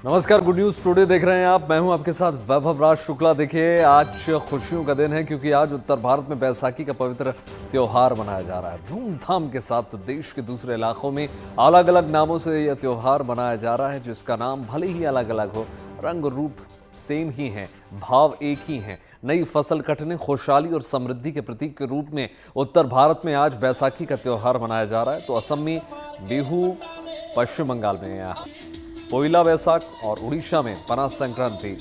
नमस्कार, good news today देख रहे हैं आप। मैं हूं आपके साथ वैभव राज शुक्ला। देखिए, आज खुशियों का दिन है क्योंकि आज उत्तर भारत में बैसाखी का पवित्र त्योहार मनाया जा रहा है। धूमधाम के साथ देश के दूसरे इलाकों में अलग अलग नामों से यह त्योहार मनाया जा रहा है, जिसका नाम भले ही अलग अलग हो, रंग रूप सेम ही है, भाव एक ही है। नई फसल कटने, खुशहाली और समृद्धि के प्रतीक के रूप में उत्तर भारत में आज बैसाखी का त्योहार मनाया जा रहा है। तो असम में बिहू, पश्चिम बंगाल में पोइला बैसाख और उड़ीसा में पना संक्रांति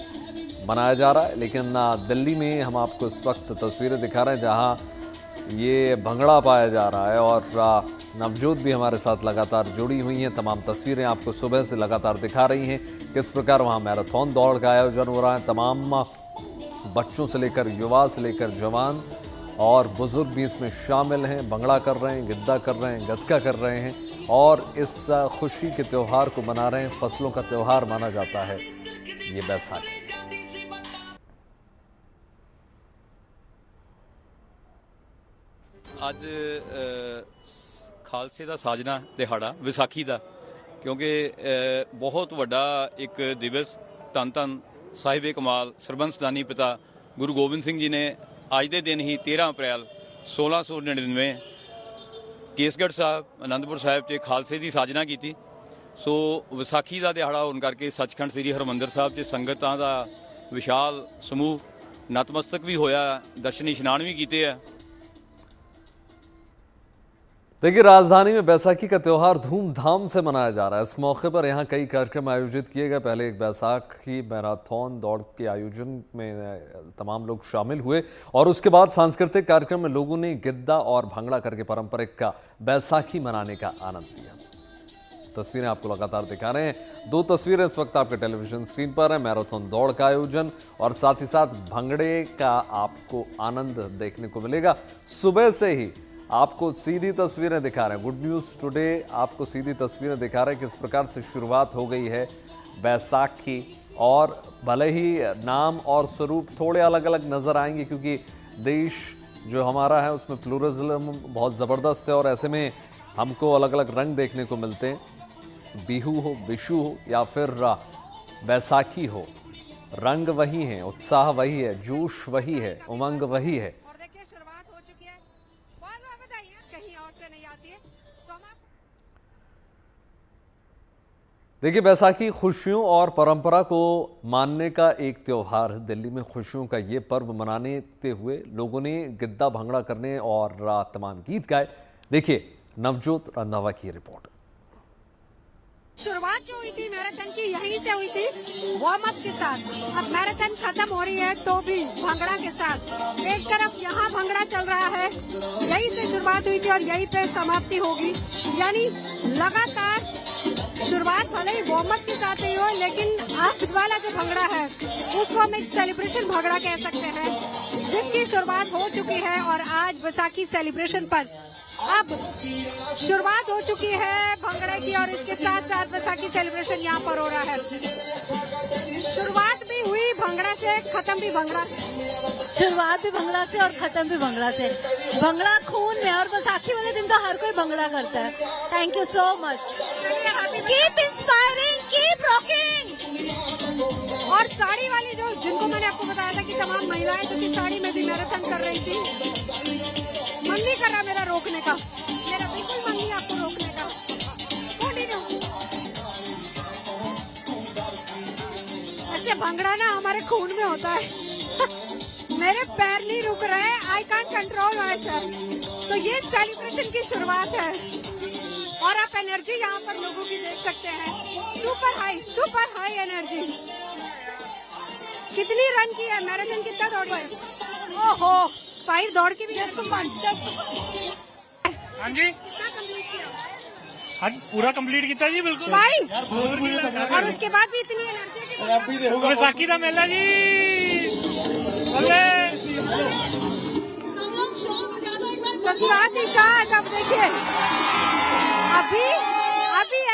मनाया जा रहा है। लेकिन दिल्ली में हम आपको इस वक्त तस्वीरें दिखा रहे हैं जहां ये भंगड़ा पाया जा रहा है और नवजोत भी हमारे साथ लगातार जुड़ी हुई हैं। तमाम तस्वीरें आपको सुबह से लगातार दिखा रही हैं किस प्रकार वहां मैराथन दौड़ का आयोजन हो रहा है। तमाम बच्चों से लेकर युवा से लेकर जवान और बुजुर्ग भी इसमें शामिल हैं। भंगड़ा कर रहे हैं, गिद्दा कर रहे हैं, गतका कर रहे हैं और इस खुशी के त्योहार को मना रहे हैं। फसलों का त्योहार माना जाता है ये बैसाखी। ਅੱਜ ਖਾਲਸੇ ਦਾ ਸਾਜਨਾ ਦਿਹਾੜਾ ਵਿਸਾਖੀ ਦਾ, ਕਿਉਂਕਿ ਬਹੁਤ ਵੱਡਾ ਇੱਕ ਦਿਵਸ ਧੰਨ ਧੰਨ ਸਾਹਿਬ ਕਮਾਲ ਸਰਬੰਸਦਾਨੀ ਪਿਤਾ ਗੁਰੂ ਗੋਬਿੰਦ ਸਿੰਘ ਜੀ ਨੇ ਅੱਜ ਦੇ ਦਿਨ ਹੀ 13 ਅਪ੍ਰੈਲ 1699 ਕੇਸਗੜ੍ਹ ਸਾਹਿਬ ਅਨੰਦਪੁਰ ਸਾਹਿਬ 'ਚ ਖਾਲਸੇ ਦੀ ਸਾਜਨਾ ਕੀਤੀ। ਸੋ ਵਿਸਾਖੀ ਦਾ ਦਿਹਾੜਾ ਹੋਣ ਕਰਕੇ ਸੱਚਖੰਡ ਸ੍ਰੀ ਹਰਿਮੰਦਰ ਸਾਹਿਬ 'ਚ ਸੰਗਤਾਂ ਦਾ ਵਿਸ਼ਾਲ ਸਮੂਹ ਨਤਮਸਤਕ ਵੀ ਹੋਇਆ, ਦਰਸ਼ਨ ਇਸ਼ਨਾਨ भी ਕੀਤੇ ਆ। देखिए, राजधानी में बैसाखी का त्योहार धूमधाम से मनाया जा रहा है। इस मौके पर यहाँ कई कार्यक्रम आयोजित किए गए। पहले एक बैसाखी मैराथन दौड़ के आयोजन में तमाम लोग शामिल हुए और उसके बाद सांस्कृतिक कार्यक्रम में लोगों ने गिद्दा और भंगड़ा करके पारंपरिक का बैसाखी मनाने का आनंद लिया। तस्वीरें आपको लगातार दिखा रहे हैं। दो तस्वीरें इस वक्त आपके टेलीविजन स्क्रीन पर है। मैराथन दौड़ का आयोजन और साथ ही साथ भंगड़े का आपको आनंद देखने को मिलेगा। सुबह से ही आपको सीधी तस्वीरें दिखा रहे हैं। गुड न्यूज टुडे आपको सीधी तस्वीरें दिखा रहे हैं किस प्रकार से शुरुआत हो गई है बैसाखी। और भले ही नाम और स्वरूप थोड़े अलग अलग नजर आएंगे क्योंकि देश जो हमारा है उसमें प्लूरलिज्म बहुत ज़बरदस्त है और ऐसे में हमको अलग अलग रंग देखने को मिलते हैं। बिहू हो, विशु हो या फिर बैसाखी हो, रंग वही है, उत्साह वही है, जोश वही है, उमंग वही है। देखिए, बैसाखी खुशियों और परंपरा को मानने का एक त्योहार है। दिल्ली में खुशियों का ये पर्व मनाते हुए लोगों ने गिद्दा, भंगड़ा करने और तमाम गीत गाए। देखिए नवजोत रंधावा की रिपोर्ट। शुरुआत जो हुई थी मैराथन की यहीं से हुई थी, वार्म अप के साथ। अब मैराथन खत्म हो रही है तो भी भंगड़ा के साथ। एक तरफ यहाँ भंगड़ा चल रहा है, यहीं से शुरुआत हुई थी और यहीं पे समाप्ति होगी। यानी लगातार शुरुआत भले ही वार्म अप के साथ नहीं हो, लेकिन अब वाला जो भंगड़ा है उसको हम एक सेलिब्रेशन भंगड़ा कह सकते हैं, जिसकी शुरुआत हो चुकी है। और आज बैसाखी सेलिब्रेशन पर अब शुरुआत हो चुकी है भंगड़े की और इसके साथ साथ बैसाखी सेलिब्रेशन यहाँ पर हो रहा है। शुरुआत भी हुई भंगड़ा से, खत्म भी भंगड़ा से। शुरुआत भी भंगड़ा से और खत्म भी भंगड़ा से। भंगड़ा खून में और बैसाखी वाले दिन तो हर कोई भंगड़ा करता है। Thank you so much. Keep inspiring, keep rocking. और साड़ी वाली जो जिनको मैंने आपको बताया था कि तमाम महिलाएं जो कि साड़ी में भी मैराथन कर रही थी, मन नहीं कर रहा मेरा रोकने का, मेरा बिल्कुल मन नहीं आपको रोकने का। ऐसे भंगड़ा ना हमारे खून में होता है। मेरे पैर नहीं रुक रहे, I can't control my self. तो ये सेलिब्रेशन की शुरुआत है और आप एनर्जी यहाँ पर लोगों की देख सकते हैं। Super high energy. कितनी रन की है मैराथन, कितना दौड़ी है? ओहो, 5 दौड़ की भी। हाँ जी, कितना कंप्लीट किया? आज पूरा कंप्लीट किया जी, बिल्कुल 5। और उसके बाद भी इतनी एनर्जी। बैसाखी का मेला जी। तो साथ ही साथ अब देखिए, अभी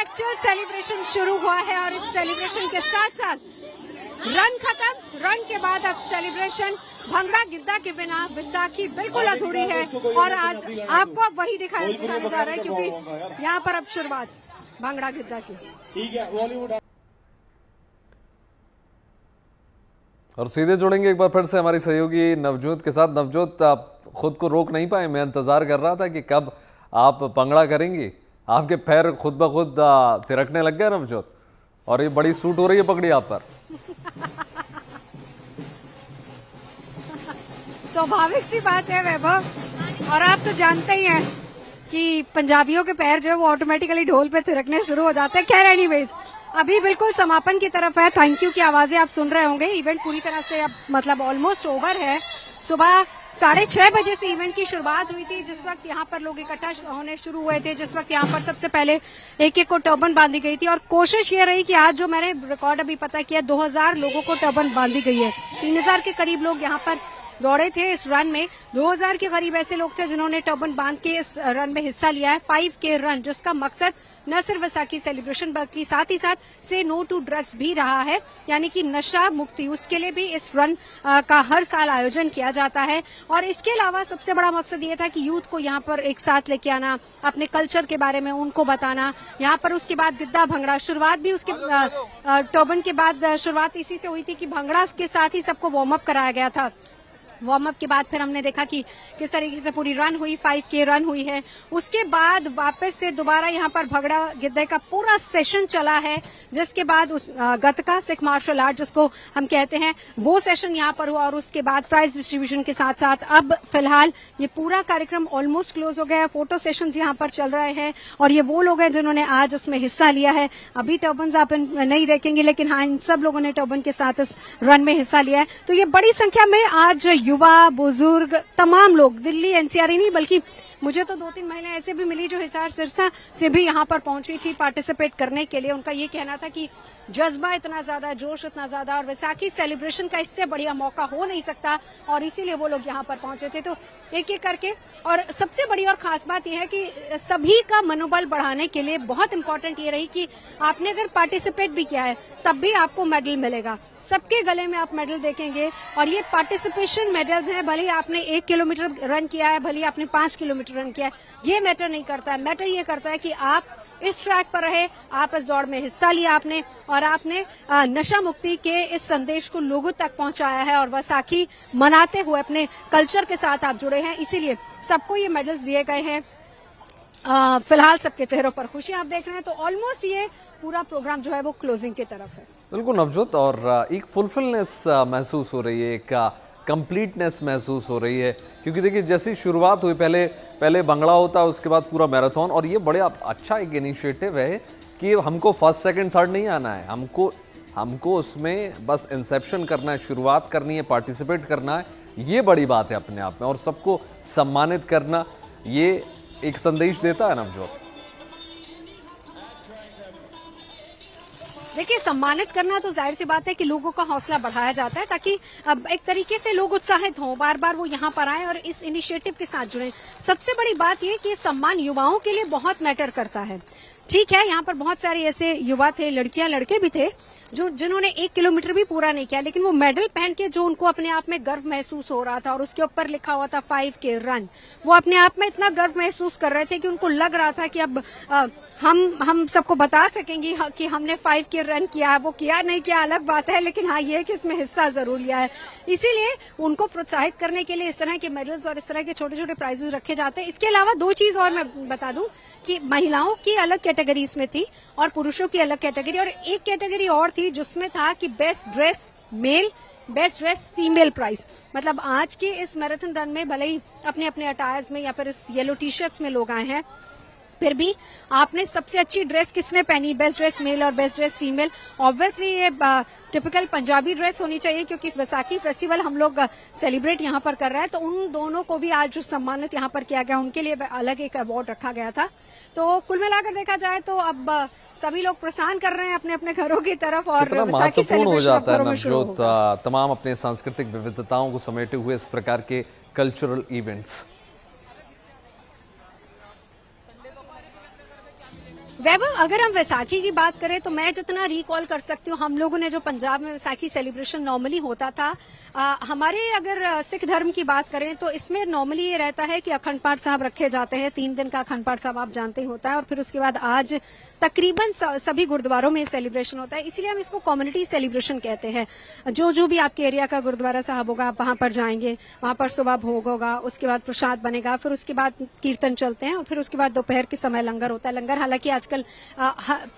एक्चुअल सेलिब्रेशन शुरू हुआ है और इस सेलिब्रेशन के साथ साथ रन खत्म। रन के बाद अब सेलिब्रेशन भंगड़ा गिद्दा के बिना बैसाखी बिल्कुल अधूरी है। और आज आपको अब वही दिखाने जा रहा है क्योंकि यहाँ पर अब शुरुआत भंगड़ा गिद्दा की। ठीक है, बॉलीवुड और सीधे जुड़ेंगे एक बार फिर से हमारी सहयोगी नवजोत के साथ। नवजोत, आप खुद को रोक नहीं पाए, मैं इंतजार कर रहा था कि कब आप भंगड़ा करेंगी। आपके पैर खुद ब खुद थिरकने लग गए नवजोत, और ये बड़ी सूट हो रही है पगड़ी आप पर। स्वाभाविक सी बात है वैभव, और आप तो जानते ही हैं कि पंजाबियों के पैर जो है वो ऑटोमेटिकली ढोल पे थिरकने शुरू हो जाते हैं। खैर एनीवेज, अभी बिल्कुल समापन की तरफ है। थैंक यू की आवाजें आप सुन रहे होंगे। इवेंट पूरी तरह से अब मतलब ऑलमोस्ट ओवर है। सुबह 6:30 बजे से इवेंट की शुरुआत हुई थी, जिस वक्त यहाँ पर लोग इकट्ठा होने शुरू हुए थे, जिस वक्त यहाँ पर सबसे पहले एक को टर्बन बांधी गई थी। और कोशिश ये रही कि आज जो मैंने रिकॉर्ड अभी पता किया, 2000 लोगों को टर्बन बांधी गई है। 3000 के करीब लोग यहाँ पर दौड़े थे इस रन में। 2000 के करीब ऐसे लोग थे जिन्होंने टर्बन बांध के इस रन में हिस्सा लिया है। 5K रन, जिसका मकसद न सिर्फ वैसाखी सेलिब्रेशन बल्कि साथ ही साथ से नो टू ड्रग्स भी रहा है, यानी कि नशा मुक्ति। उसके लिए भी इस रन का हर साल आयोजन किया जाता है। और इसके अलावा सबसे बड़ा मकसद ये था कि यूथ को यहाँ पर एक साथ लेके आना, अपने कल्चर के बारे में उनको बताना। यहाँ पर उसके बाद गिद्दा भंगड़ा, शुरुआत भी उसके टर्बन के बाद शुरुआत इसी से हुई थी कि भंगड़ा के साथ ही सबको वार्म अप कराया गया था। वार्म अप के बाद फिर हमने देखा कि किस तरीके से पूरी रन हुई, 5K रन हुई है। उसके बाद वापस से दोबारा यहाँ पर भगड़ा गिद्दे का पूरा सेशन चला है, जिसके बाद उस गतका सिख मार्शल आर्ट जिसको हम कहते हैं, वो सेशन यहाँ पर हुआ। और उसके बाद प्राइज डिस्ट्रीब्यूशन के साथ साथ अब फिलहाल ये पूरा कार्यक्रम ऑलमोस्ट क्लोज हो गया है। फोटो सेशंस यहाँ पर चल रहे हैं, और ये वो लोग हैं जिन्होंने आज उसमें हिस्सा लिया है। अभी टर्बन आप नहीं देखेंगे, लेकिन हाँ, इन सब लोगों ने टर्बन के साथ इस रन में हिस्सा लिया है। तो ये बड़ी संख्या में आज युवा, बुजुर्ग, तमाम लोग, दिल्ली एनसीआर ही नहीं बल्कि मुझे तो 2-3 महिलाएं ऐसे भी मिली जो हिसार सिरसा से भी यहाँ पर पहुंची थी पार्टिसिपेट करने के लिए। उनका ये कहना था कि जज्बा इतना ज्यादा, जोश इतना ज्यादा, और वैसाखी सेलिब्रेशन का इससे बढ़िया मौका हो नहीं सकता, और इसीलिए वो लोग यहाँ पर पहुंचे थे। तो एक एक करके, और सबसे बड़ी और खास बात यह है कि सभी का मनोबल बढ़ाने के लिए बहुत इंपॉर्टेंट ये रही कि आपने अगर पार्टिसिपेट भी किया है तब भी आपको मेडल मिलेगा। सबके गले में आप मेडल देखेंगे, और ये पार्टिसिपेशन मेडल्स हैं। भले आपने 1 किलोमीटर रन किया है, भले आपने 5 किलोमीटर रन किया है, ये मैटर नहीं करता है। मैटर ये करता है कि आप इस ट्रैक पर रहे, आप इस दौड़ में हिस्सा लिया आपने, और आपने नशा मुक्ति के इस संदेश को लोगों तक पहुंचाया है, और वैसाखी मनाते हुए अपने कल्चर के साथ आप जुड़े हैं। इसीलिए सबको ये मेडल्स दिए गए हैं। फिलहाल सबके चेहरों पर खुशी आप देख रहे हैं। तो ऑलमोस्ट ये पूरा प्रोग्राम जो है वो क्लोजिंग की तरफ है। बिल्कुल नवजोत, और एक फुलफिलनेस महसूस हो रही है, एक कंप्लीटनेस महसूस हो रही है, क्योंकि देखिए जैसी शुरुआत हुई, पहले भंगड़ा होता है, उसके बाद पूरा मैराथन। और ये बड़े अच्छा एक इनिशिएटिव है कि हमको फर्स्ट सेकंड थर्ड नहीं आना है, हमको उसमें बस इंसेप्शन करना है, शुरुआत करनी है, पार्टिसिपेट करना है। ये बड़ी बात है अपने आप में, और सबको सम्मानित करना ये एक संदेश देता है नवजोत। देखिए, सम्मानित करना तो जाहिर सी बात है कि लोगों का हौसला बढ़ाया जाता है, ताकि अब एक तरीके से लोग उत्साहित हों, बार बार वो यहाँ पर आए और इस इनिशिएटिव के साथ जुड़े। सबसे बड़ी बात ये कि सम्मान युवाओं के लिए बहुत मैटर करता है। ठीक है, यहाँ पर बहुत सारे ऐसे युवा थे, लड़कियां लड़के भी थे, जिन्होंने 1 किलोमीटर भी पूरा नहीं किया, लेकिन वो मेडल पहन के जो उनको अपने आप में गर्व महसूस हो रहा था, और उसके ऊपर लिखा हुआ था 5K रन, वो अपने आप में इतना गर्व महसूस कर रहे थे कि उनको लग रहा था कि अब हम सबको बता सकेंगे कि हमने 5K रन किया है। वो किया नहीं किया अलग बात है, लेकिन हाँ, ये है कि इसमें हिस्सा जरूर लिया है। इसीलिए उनको प्रोत्साहित करने के लिए इस तरह के मेडल्स और इस तरह के छोटे छोटे प्राइजेस रखे जाते हैं। इसके अलावा 2 चीज और मैं बता दूं कि महिलाओं की अलग कैटेगरी इसमें थी और पुरुषों की अलग कैटेगरी, और एक कैटेगरी और थी जिसमें था कि best dress male, best dress female prize. मतलब आज के इस मैराथन रन में भले ही अपने अपने अटायर्स में या फिर इस येलो टी शर्ट्स में लोग आए हैं, फिर भी आपने सबसे अच्छी ड्रेस किसने पहनी, बेस्ट ड्रेस मेल और बेस्ट ड्रेस फीमेल, ऑब्वियसली ये टिपिकल पंजाबी ड्रेस होनी चाहिए, क्योंकि वैसाखी फेस्टिवल हम लोग सेलिब्रेट यहाँ पर कर रहे हैं। तो उन दोनों को भी आज जो सम्मानित यहाँ पर किया गया, उनके लिए अलग एक अवार्ड रखा गया था। तो कुल मिलाकर देखा जाए तो अब सभी लोग प्रस्थान कर रहे हैं अपने अपने घरों की तरफ, और महत्वपूर्ण हो जाता है नवजोत तमाम अपने सांस्कृतिक विविधताओं को समेटे हुए इस प्रकार के कल्चरल इवेंट्स। वैभव, अगर हम वैसाखी की बात करें तो मैं जितना रिकॉल कर सकती हूँ, हम लोगों ने जो पंजाब में वैसाखी सेलिब्रेशन नॉर्मली होता था, हमारे अगर सिख धर्म की बात करें तो इसमें नॉर्मली ये रहता है कि अखंड पाठ साहब रखे जाते हैं। 3 दिन का अखंड पाठ साहब आप जानते ही होता है, और फिर उसके बाद आज तकरीबन सभी गुरुद्वारों में सेलिब्रेशन होता है, इसलिए हम इसको कम्युनिटी सेलिब्रेशन कहते हैं। जो भी आपके एरिया का गुरुद्वारा साहब होगा, आप वहां पर जाएंगे, वहां पर सुबह भोग होगा, उसके बाद प्रसाद बनेगा, फिर उसके बाद कीर्तन चलते हैं और फिर उसके बाद दोपहर के समय लंगर होता है। लंगर हालांकि आजकल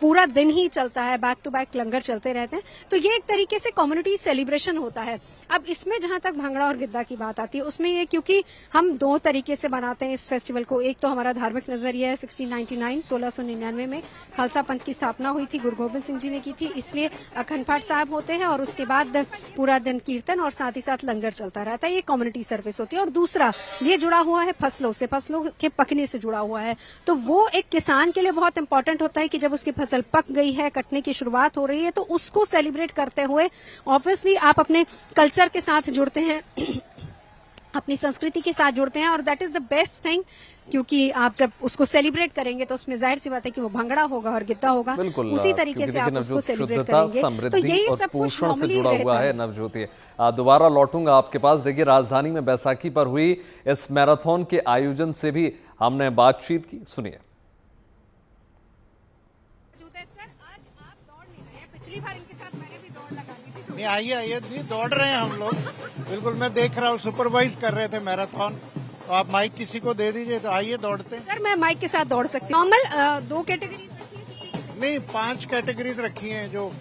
पूरा दिन ही चलता है, बैक टू बैक लंगर चलते रहते हैं, तो ये एक तरीके से कम्युनिटी सेलिब्रेशन होता है। अब इसमें जहां तक भांगड़ा और गिद्दा की बात आती है, उसमें ये क्योंकि हम दो तरीके से बनाते हैं इस फेस्टिवल को। एक तो हमारा धार्मिक नजरिया है, 1699 में खालसा पंथ की स्थापना हुई थी, गुरु गोबिंद सिंह जी ने की थी, इसलिए अखंड पाठ साहब होते हैं और उसके बाद पूरा दिन कीर्तन और साथ ही साथ लंगर चलता रहता है। ये कम्युनिटी सर्विस होती है। और दूसरा ये जुड़ा हुआ है फसलों से, फसलों के पकने से जुड़ा हुआ है, तो वो एक किसान के लिए बहुत इंपॉर्टेंट होता है कि जब उसकी फसल पक गई है, कटने की शुरुआत हो रही है, तो उसको सेलिब्रेट करते हुए ऑब्वियसली आप अपने कल्चर के साथ जुड़ते हैं, अपनी संस्कृति के साथ जुड़ते हैं, और that is the best thing, क्योंकि आप जब उसको सेलिब्रेट करेंगे तो उसमें जाहिर सी बात है कि वो भंगड़ा होगा और गिद्दा होगा, उसी तरीके से आप उसको सेलिब्रेट करेंगे। तो यही सब कुछ से जुड़ा हुआ है। नवज्योति, दोबारा लौटूंगा आपके पास। देखिए, राजधानी में बैसाखी पर हुई इस मैराथन के आयोजन से भी हमने बातचीत की, सुनिए। पिछली बार इनके साथ मैंने भी दौड़ लगा ली थी। नहीं, आइए नहीं, दौड़ रहे हैं हम लोग, बिल्कुल। मैं देख रहा हूँ, सुपरवाइज कर रहे थे मैराथन, तो आप माइक किसी को दे दीजिए तो आइए दौड़ते हैं। सर, मैं माइक के साथ दौड़ सकती हूँ। नॉर्मल 2 कैटेगरीज रखी है? नहीं, 5 कैटेगरीज रखी हैं, जो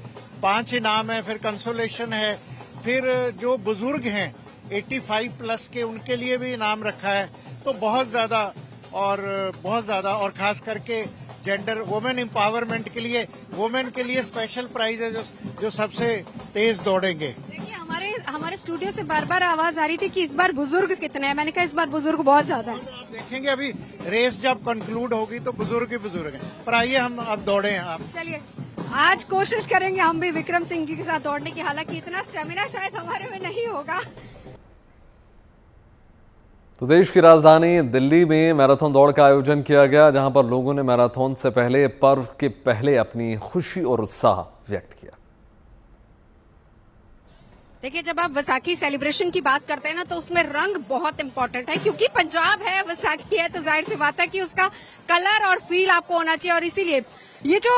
5 इनाम है, फिर कंसोलेशन है, फिर जो बुजुर्ग हैं 85 प्लस के, उनके लिए भी इनाम रखा है। तो बहुत ज्यादा और खास करके जेंडर वुमेन एम्पावरमेंट के लिए, वुमेन के लिए स्पेशल प्राइज है जो सबसे तेज दौड़ेंगे। देखिए, हमारे स्टूडियो से बार बार आवाज आ रही थी कि इस बार बुजुर्ग कितने हैं। मैंने कहा इस बार बुजुर्ग बहुत ज्यादा है। आप देखेंगे अभी रेस जब कंक्लूड होगी तो बुजुर्ग ही बुजुर्ग हैं। पर आइए हम अब दौड़े हैं। आप चलिए, आज कोशिश करेंगे हम भी विक्रम सिंह जी के साथ दौड़ने की, हालांकि इतना स्टेमिना शायद हमारे में नहीं होगा। तो देश की राजधानी दिल्ली में मैराथन दौड़ का आयोजन किया गया, जहां पर लोगों ने मैराथन से पहले, पर्व के पहले अपनी खुशी और उत्साह व्यक्त किया। देखिए, जब आप वैसाखी सेलिब्रेशन की बात करते हैं ना, तो उसमें रंग बहुत इंपॉर्टेंट है, क्योंकि पंजाब है, वैसाखी है, तो जाहिर सी बात है कि उसका कलर और फील आपको होना चाहिए। और इसीलिए ये जो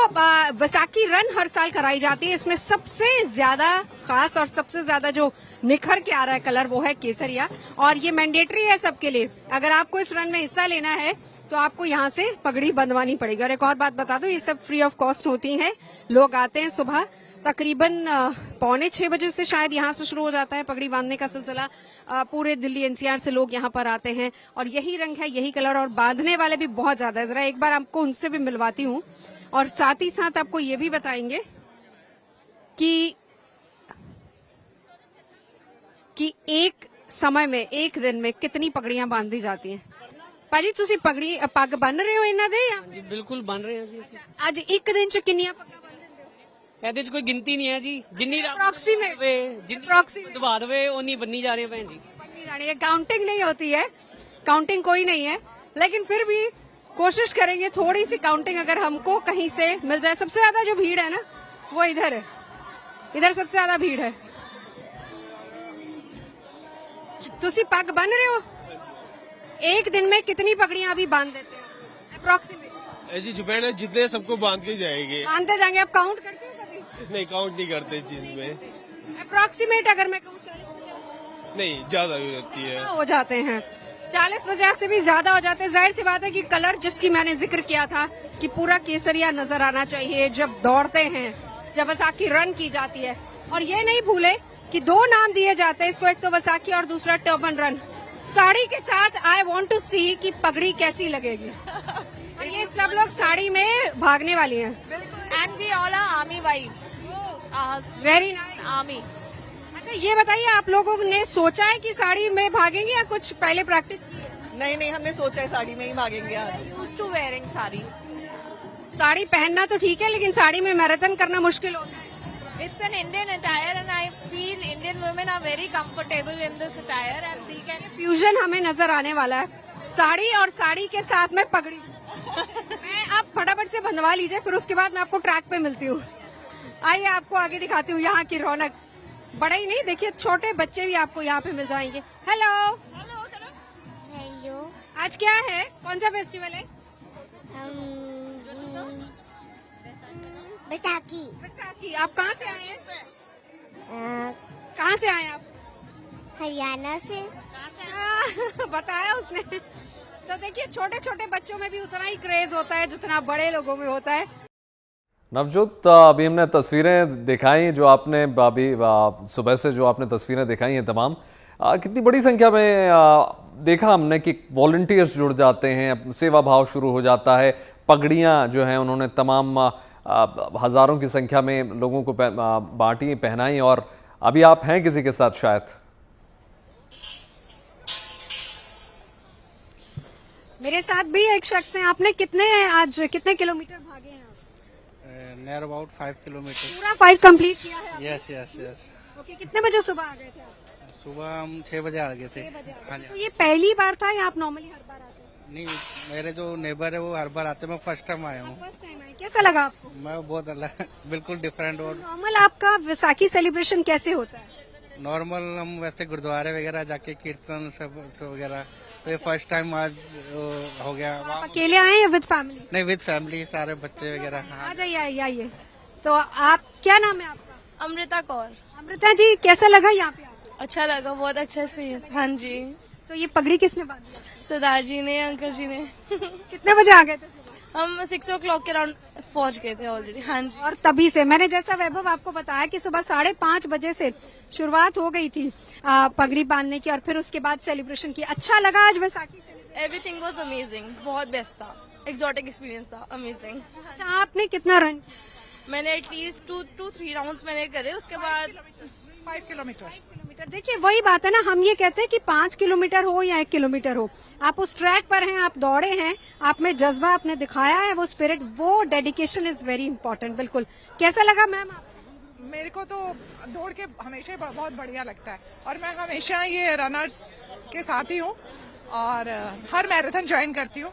वैसाखी रन हर साल कराई जाती है, इसमें सबसे ज्यादा खास और सबसे ज्यादा जो निखर के आ रहा है कलर, वो है केसरिया। और ये मैंडेटरी है सबके लिए। अगर आपको इस रन में हिस्सा लेना है तो आपको यहाँ से पगड़ी बंधवानी पड़ेगी। और एक और बात बता दो, ये सब फ्री ऑफ कॉस्ट होती है। लोग आते हैं सुबह, तकरीबन 5:45 बजे से शायद यहाँ से शुरू हो जाता है पगड़ी बांधने का सिलसिला। पूरे दिल्ली एनसीआर से लोग यहाँ पर आते हैं, और यही रंग है, यही कलर, और बांधने वाले भी बहुत ज्यादा है। जरा एक बार आपको उनसे भी मिलवाती हूँ, और साथ ही साथ आपको ये भी बताएंगे कि एक समय में, एक दिन में कितनी पगड़ियां बांधी जाती हैं। ਭਾਜੀ ਤੁਸੀਂ ਪੱਗ ਬੰਨ ਰਹੇ ਹੋ ਇਹਨਾਂ ਦੇ? ਜੀ ਬਿਲਕੁਲ ਬੰਨ ਰਹੇ ਹਾਂ ਜੀ ਅਸੀਂ। ਅੱਜ ਇੱਕ ਦਿਨ ਚ ਕਿੰਨੀਆਂ ਪੱਗਾਂ ਬੰਨ ਦਿੰਦੇ ਹੋ? ਇਹਦੇ 'ਚ ਕੋਈ ਗਿਣਤੀ ਨਹੀਂ ਹੈ ਜੀ, ਜਿੰਨੀ Approximate. ਜਿੰਨੀ ਦਬਾ ਦੇਵੇ ਉਨੀ ਬੰਨੀ ਜਾ ਰਹੇ ਭੈਣ ਜੀ। बननी जानी है, काउंटिंग नहीं होती है, काउंटिंग कोई नहीं है, लेकिन फिर भी कोशिश करेंगे थोड़ी सी काउंटिंग अगर हमको कहीं से मिल जाए। सबसे ज्यादा जो भीड़ है ना, वो इधर है, इधर सबसे ज्यादा भीड़ है। तुसी पग बन रहे हो? एक दिन में कितनी पगड़ियां अभी बांध देते हैं अप्रोक्सीमेट? जी डिपेंड है, जितने सबको बांध के जाएंगे। बांधते जाएंगे। आप काउंट करते हो कभी? नहीं, काउंट नहीं करते इस चीज में। अप्रोक्सीमेट अगर मैं कहूँ 40-50 नहीं, ज्यादा हो जाती है, हो जाते हैं। 40-50 से भी ज्यादा हो जाते हैं। जाहिर सी बात है कि कलर जिसकी मैंने जिक्र किया था कि पूरा केसरिया नजर आना चाहिए जब दौड़ते हैं, जब वैसाखी रन की जाती है। और ये नहीं भूले कि 2 नाम दिए जाते हैं इसको, एक तो वैसाखी और दूसरा टर्बन रन। साड़ी के साथ आई वांट टू सी कि पगड़ी कैसी लगेगी। और ये सब लोग साड़ी में भागने वाली हैं। And we all are army wives. Very nice. Army. अच्छा, ये बताइए, आप लोगों ने सोचा है कि साड़ी में भागेंगे या कुछ पहले प्रैक्टिस की है? नहीं, हमने सोचा है साड़ी में ही भागेंगे आज। Used to wearing sari. Sari पहनना तो ठीक है, लेकिन साड़ी में मैराथन करना मुश्किल होता है। It's an Indian attire and I feel Indian women are very comfortable in this attire and they can. Fusion हमें नजर आने वाला है, साड़ी और साड़ी के साथ में पगड़ी। मैं आप फटाफट से बंधवा लीजिए, फिर उसके बाद मैं आपको ट्रैक पे मिलती हूँ। आइए आपको आगे दिखाती हूँ यहाँ की रौनक। बड़ा ही नहीं, देखिए छोटे बच्चे भी आपको यहाँ पे मिल जाएंगे। हेलो हेलो, आज क्या है, कौन सा फेस्टिवल है? बैसाखी। बैसाखी। आप कहाँ से आए हैं? कहाँ से आए आप? हरियाणा से। बताया उसने। तो देखिए छोटे छोटे बच्चों में भी उतना ही क्रेज होता है जितना बड़े लोगों में होता है। नवजोत, अभी हमने तस्वीरें दिखाई जो आपने अभी सुबह से जो आपने तस्वीरें दिखाई हैं तमाम, कितनी बड़ी संख्या में देखा हमने कि वॉलंटियर्स जुड़ जाते हैं, सेवा भाव शुरू हो जाता है, पगड़ियाँ जो हैं उन्होंने तमाम हज़ारों की संख्या में लोगों को बांटी, पहनाई, और अभी आप हैं किसी के साथ शायद? मेरे साथ भी एक शख्स हैं। आपने आज कितने किलोमीटर भागे हैं आप? Near about 5 kilometre. पूरा 5 कंप्लीट किया है आपने? Yes yes yes. ओके, कितने बजे सुबह आ गए थे आप? सुबह हम 6 बजे आ गए थे। हाँ जी। तो ये पहली बार था या आप नॉर्मली हर बार आते हैं? नहीं, मेरे जो नेबर है वो हर बार आते हैं, मैं फर्स्ट टाइम आया हूँ। फर्स्ट टाइम आए, कैसा लगा आपको? मैं बहुत अलग, बिल्कुल डिफरेंट। और नॉर्मल आपका वैसाखी सेलिब्रेशन कैसे होता है? नॉर्मल हम वैसे गुरुद्वारे वगैरह जाके कीर्तन सब वगैरह, तो ये फर्स्ट टाइम आज हो गया। आप अकेले आए या विद फैमिली? नहीं, विद फैमिली, सारे बच्चे वगैरह। आ जाइए आइए। तो आप, क्या नाम है आपका? अमृता कौर। अमृता जी, कैसा लगा यहाँ पे आपको? अच्छा लगा, बहुत अच्छा एक्सपीरियंस। हाँ जी। तो ये पगड़ी किसने बांधी? सरदार जी ने, अंकल जी ने। कितने बजे आ गए थे? हम 6 o'clock के अराउंड पहुँच गए थे ऑलरेडी। हाँ जी। और तभी से मैंने, जैसा वैभव आपको बताया कि सुबह 5:30 बजे से शुरुआत हो गई थी पगड़ी बांधने की, और फिर उसके बाद सेलिब्रेशन की। अच्छा लगा आज Vaisakhi celebration? Everything was amazing, बहुत बेस्ट था, एक्सोटिक एक्सपीरियंस था, अमेजिंग। अच्छा, आपने कितना रन? मैंने एटलीस्ट 2-3 राउंड्स मैंने करे, उसके बाद 5 किलोमीटर। देखिए वही बात है ना, हम ये कहते हैं कि 5 किलोमीटर हो या 1 किलोमीटर हो, आप उस ट्रैक पर हैं, आप दौड़े हैं, आप में जज्बा आपने दिखाया है, वो स्पिरिट, वो डेडिकेशन इज वेरी इंपॉर्टेंट। बिल्कुल। कैसा लगा मैम? मेरे को तो दौड़ के हमेशा बहुत बढ़िया लगता है, और मैं हमेशा ये रनर्स के साथ ही हूँ और हर मैराथन ज्वाइन करती हूँ।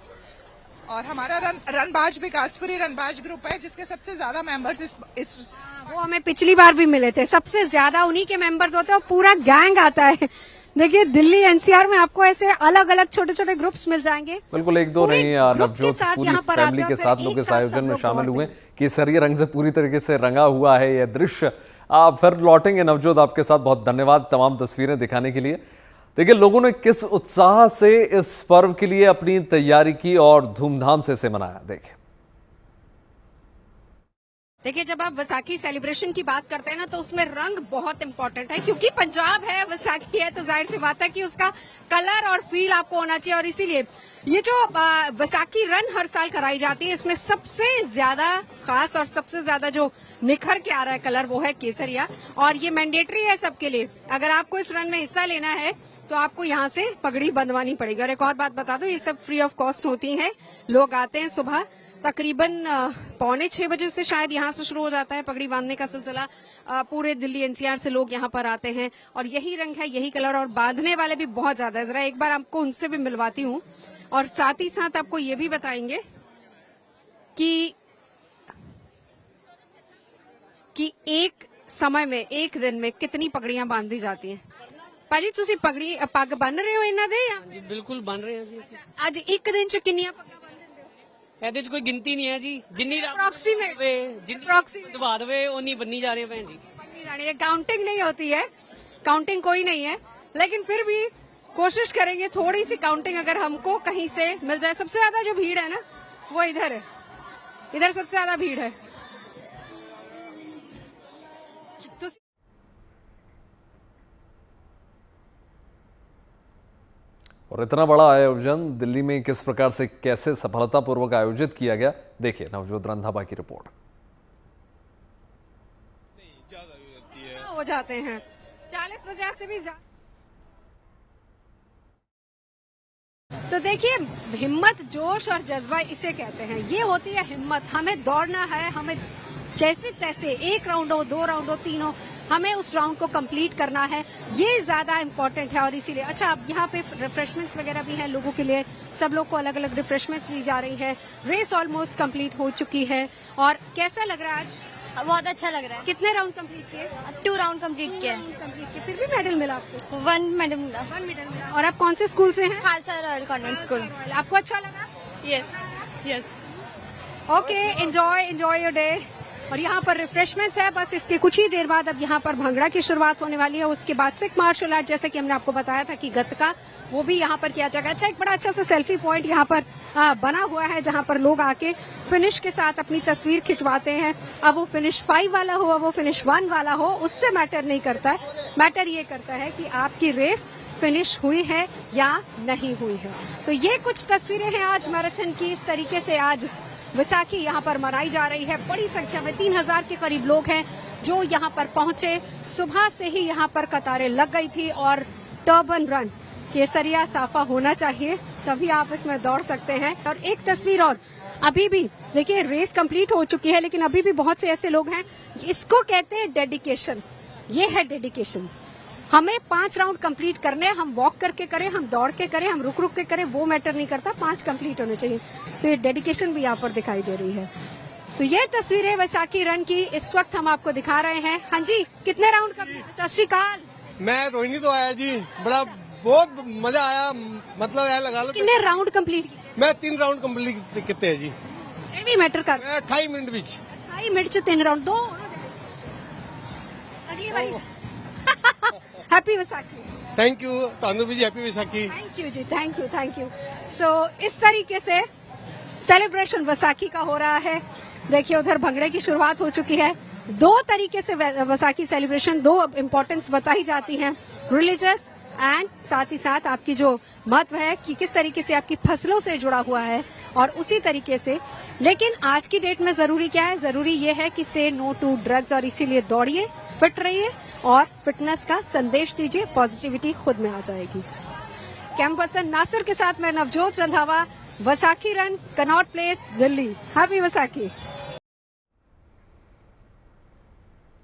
और हमारा रनबाज विकासपुरी रनबाज ग्रुप है जिसके सबसे ज्यादा मेंबर्स इस वो हमें पिछली बार भी मिले थे, सबसे ज्यादा उन्हीं के मेंबर्स होते हैं, पूरा गैंग आता है। देखिए दिल्ली एनसीआर में आपको ऐसे अलग अलग छोटे छोटे ग्रुप्स मिल जाएंगे। बिल्कुल, एक दो नहीं, नवजोत पूरी फैमिली के साथ लोग इस आयोजन में शामिल हुए। केसरिया रंग से पूरी तरीके से रंगा हुआ है यह दृश्य। आप फिर लौटेंगे नवजोत आपके साथ, बहुत धन्यवाद तमाम तस्वीरें दिखाने के लिए। देखिए लोगों ने किस उत्साह से इस पर्व के लिए अपनी तैयारी की और धूमधाम से इसे मनाया। देखिए जब आप वैसाखी सेलिब्रेशन की बात करते हैं ना, तो उसमें रंग बहुत इंपॉर्टेंट है, क्योंकि पंजाब है, वैसाखी है, तो जाहिर सी बात है कि उसका कलर और फील आपको होना चाहिए। और इसीलिए ये जो वैसाखी रन हर साल कराई जाती है, इसमें सबसे ज्यादा खास और सबसे ज्यादा जो निखर के आ रहा है कलर, वो है केसरिया। और ये मैंडेटरी है सबके लिए, अगर आपको इस रन में हिस्सा लेना है तो आपको यहाँ से पगड़ी बंधवानी पड़ेगी। और एक और बात बता दो, ये सब फ्री ऑफ कॉस्ट होती है। लोग आते हैं सुबह तकरीबन 5:45 बजे से शायद यहाँ से शुरू हो जाता है पगड़ी बांधने का सिलसिला। पूरे दिल्ली एनसीआर से लोग यहाँ पर आते हैं, और यही रंग है, यही कलर, और बांधने वाले भी बहुत ज्यादा है। जरा एक बार आपको उनसे भी मिलवाती हूँ, और साथ ही साथ आपको ये भी बताएंगे कि एक समय में, एक दिन में कितनी पगड़ियां बांधी जाती हैं। ਭਾਜੀ ਤੁਸੀਂ ਪੱਗ ਬੰਨ ਰਹੇ ਹੋ ਇਹਨਾਂ ਦੇ? ਜੀ ਬਿਲਕੁਲ ਬੰਨ ਰਹੇ ਹਾਂ ਜੀ ਅਸੀਂ। ਅੱਜ ਇੱਕ ਦਿਨ ਚ ਕਿੰਨੀਆਂ ਪੱਗਾਂ ਬੰਨ ਦਿੰਦੇ ਹੋ? ਇਹਦੇ ਚ ਕੋਈ ਗਿਣਤੀ ਨਹੀਂ ਹੈ ਜੀ, ਜਿੰਨੀ ਅਪਰੋਕਸੀਮੇਟ ਜਿੰਨੀ ਦਬਾ ਦੇਵੇ ਉਨੀ ਬੰਨੀ ਜਾ ਰਹੇ ਭੈਣ ਜੀ। ਬੰਨੀ जानी है, काउंटिंग नहीं होती है, काउंटिंग कोई नहीं है, लेकिन फिर भी कोशिश करेंगे थोड़ी सी काउंटिंग अगर हमको कहीं से मिल जाए। सबसे ज्यादा जो भीड़ है ना वो इधर है, इधर सबसे ज्यादा भीड़ है। और इतना बड़ा आयोजन दिल्ली में किस प्रकार से, कैसे सफलतापूर्वक आयोजित किया गया, देखिए नवजोत रंधावा की रिपोर्ट। हो जाते हैं 40-50 से भी ज्यादा। तो देखिए हिम्मत, जोश और जज्बा इसे कहते हैं, ये होती है हिम्मत। हमें दौड़ना है, हमें जैसे तैसे 1 राउंड हो, 2 राउंड हो, 3 हो, हमें उस राउंड को कंप्लीट करना है, ये ज्यादा इम्पोर्टेंट है। और इसीलिए अच्छा, अब यहाँ पे रिफ्रेशमेंट्स वगैरह भी हैं लोगों के लिए, सब लोग को अलग अलग रिफ्रेशमेंट्स दी जा रही है। रेस ऑलमोस्ट कंप्लीट हो चुकी है। और कैसा लग रहा है आज? बहुत अच्छा लग रहा है। कितने राउंड कंप्लीट किए? 2 राउंड कंप्लीट किए। फिर भी मेडल मिला आपको? 1 मेडल मिला। 1 मेडल मिला। और आप कौन से स्कूल से हैं? Khalsa royal convent school. आपको अच्छा लगा? Yes yes. Okay, enjoy your day. और यहाँ पर रिफ्रेशमेंट्स है, बस इसके कुछ ही देर बाद अब यहाँ पर भंगड़ा की शुरुआत होने वाली है। उसके बाद सिख मार्शल आर्ट, जैसे कि हमने आपको बताया था कि गतका, वो भी यहाँ पर किया जाएगा। अच्छा, एक बड़ा अच्छा सा सेल्फी पॉइंट यहाँ पर बना हुआ है, जहाँ पर लोग आके फिनिश के साथ अपनी तस्वीर खिंचवाते हैं। अब वो फिनिश 5 वाला हो, वो फिनिश 1 वाला हो, उससे मैटर नहीं करता है। मैटर ये करता है कि आपकी रेस फिनिश हुई है या नहीं हुई है। तो ये कुछ तस्वीरें हैं आज मैराथन की। इस तरीके से आज वैसाखी यहाँ पर मनाई जा रही है। बड़ी संख्या में 3000 के करीब लोग हैं जो यहाँ पर पहुंचे। सुबह से ही यहाँ पर कतारें लग गई थी और टर्बन रन, केसरिया साफा होना चाहिए, तभी आप इसमें दौड़ सकते हैं। और एक तस्वीर और, अभी भी देखिए रेस कंप्लीट हो चुकी है, लेकिन अभी भी बहुत से ऐसे लोग हैं, इसको कहते हैं डेडिकेशन। ये है डेडिकेशन। हमें 5 राउंड कंप्लीट करने, हम वॉक करके करें, हम दौड़ के करें, हम रुक रुक के करें, वो मैटर नहीं करता, 5 कंप्लीट होने चाहिए। तो ये डेडिकेशन भी यहाँ पर दिखाई दे रही है। तो ये तस्वीरें वैसाखी रन की इस वक्त हम आपको दिखा रहे हैं। हाँ जी, कितने राउंड कंप्लीट? सत श्री अकाल। मैं रोहिणी तो आया जी, बड़ा बहुत मजा आया, मतलब यह लगा लो। कितने राउंड कंप्लीट? मैं 3 राउंड कंप्लीट किते हैं जी। ये भी मैटर कर। 28 मिनट विच 28 मिनट से 3 राउंड, 2 अगली बारी। Happy Vaisakhi. Thank you, Tanu भी ji happy Vaisakhi. Thank you ji, thank you, thank you. So इस तरीके से सेलिब्रेशन वैसाखी का हो रहा है। देखिए उधर भंगड़े की शुरुआत हो चुकी है। 2 तरीके से वैसाखी सेलिब्रेशन, 2 इम्पोर्टेंस बताई जाती हैं, रिलीजियस एंड साथ ही साथ आपकी जो महत्व है कि किस तरीके से आपकी फसलों से जुड़ा हुआ है, और उसी तरीके से। लेकिन आज की डेट में जरूरी क्या है? जरूरी ये है कि से नो टू ड्रग्स, और इसीलिए दौड़िए, फिट रहिए और फिटनेस का संदेश दीजिए, पॉजिटिविटी खुद में आ जाएगी। कैंप पर्सन नासिर के साथ मैं Navjot Randhawa, Vaisakhi run, Connaught place, Delhi. Happy Vaisakhi.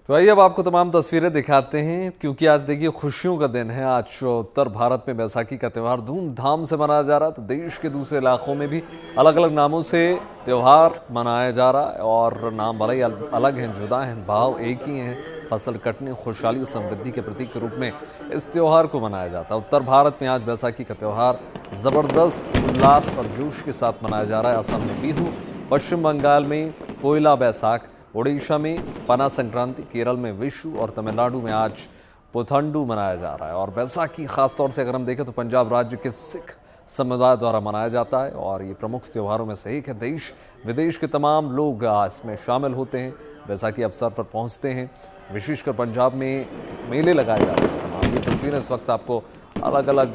तो आइए अब आपको तमाम तस्वीरें दिखाते हैं, क्योंकि आज देखिए खुशियों का दिन है। आज उत्तर भारत में बैसाखी का त्यौहार धूमधाम से मनाया जा रहा है, तो देश के दूसरे इलाकों में भी अलग अलग नामों से त्यौहार मनाया जा रहा है, और नाम भले ही अलग हैं, जुदा हैं, भाव एक ही हैं। फसल कटने, खुशहाली और समृद्धि के प्रतीक के रूप में इस त्यौहार को मनाया जाता है। उत्तर भारत में आज बैसाखी का त्यौहार ज़बरदस्त उल्लास और जोश के साथ मनाया जा रहा है। असम में बिहू, पश्चिम बंगाल में पोइला बैसाख, ओडिशा में पना संक्रांति, केरल में विशु और तमिलनाडु में आज पुथंडू मनाया जा रहा है। और बैसाखी खासतौर से अगर हम देखें तो पंजाब राज्य के सिख समुदाय द्वारा मनाया जाता है, और ये प्रमुख त्योहारों में से एक है। देश विदेश के तमाम लोग इसमें शामिल होते हैं, बैसाखी अवसर पर पहुंचते हैं। विशेषकर पंजाब में मेले लगाए जाते हैं तमाम। ये तस्वीरें इस वक्त आपको अलग अलग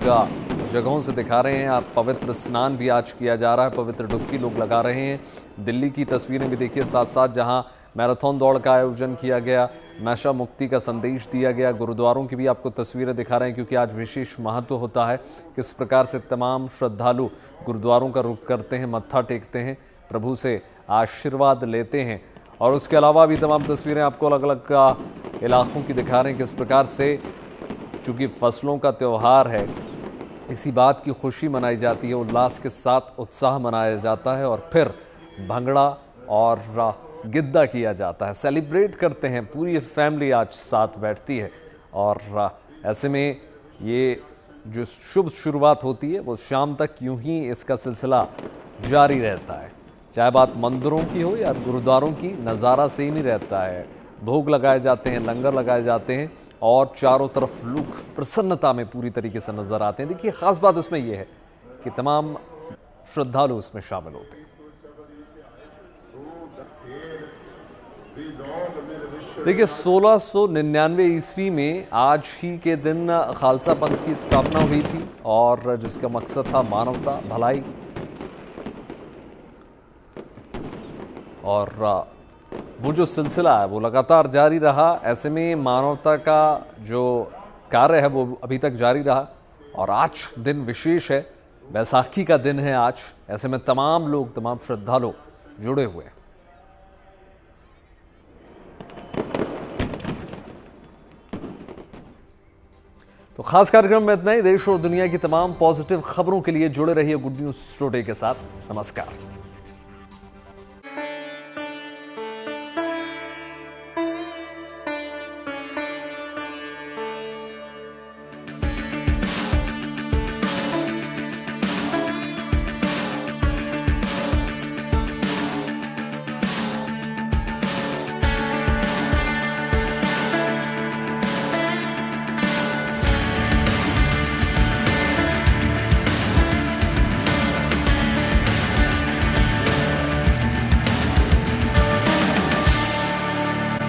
जगहों से दिखा रहे हैं। आप पवित्र स्नान भी आज किया जा रहा है, पवित्र डुबकी लोग लगा रहे हैं। दिल्ली की तस्वीरें भी देखिए साथ साथ, जहां मैराथन दौड़ का आयोजन किया गया, नशा मुक्ति का संदेश दिया गया। गुरुद्वारों की भी आपको तस्वीरें दिखा रहे हैं, क्योंकि आज विशेष महत्व होता है। किस प्रकार से तमाम श्रद्धालु गुरुद्वारों का रुख करते हैं, मत्था टेकते हैं, प्रभु से आशीर्वाद लेते हैं। और उसके अलावा भी तमाम तस्वीरें आपको अलग अलग इलाकों की दिखा रहे हैं, किस प्रकार से चूँकि फसलों का त्यौहार है, इसी बात की खुशी मनाई जाती है, उल्लास के साथ उत्साह मनाया जाता है, और फिर भंगड़ा और गिद्दा किया जाता है। सेलिब्रेट करते हैं, पूरी फैमिली आज साथ बैठती है, और ऐसे में ये जो शुभ शुरुआत होती है वो शाम तक यूं ही इसका सिलसिला जारी रहता है। चाहे बात मंदिरों की हो या गुरुद्वारों की, नज़ारा सेम ही रहता है। भोग लगाए जाते हैं, लंगर लगाए जाते हैं, और चारों तरफ लोग प्रसन्नता में पूरी तरीके से नजर आते हैं। देखिए खास बात इसमें यह है कि तमाम श्रद्धालु इसमें शामिल होते हैं। देखिए 1699 ईस्वी में आज ही के दिन खालसा पंथ की स्थापना हुई थी, और जिसका मकसद था मानवता, भलाई, और वो जो सिलसिला है वो लगातार जारी रहा। ऐसे में मानवता का जो कार्य है वो अभी तक जारी रहा, और आज दिन विशेष है, बैसाखी का दिन है आज। ऐसे में तमाम लोग, तमाम श्रद्धालु जुड़े हुए हैं। तो खास कार्यक्रम में इतना ही। देश और दुनिया की तमाम पॉजिटिव खबरों के लिए जुड़े रहिए गुड न्यूज टुडे के साथ। नमस्कार।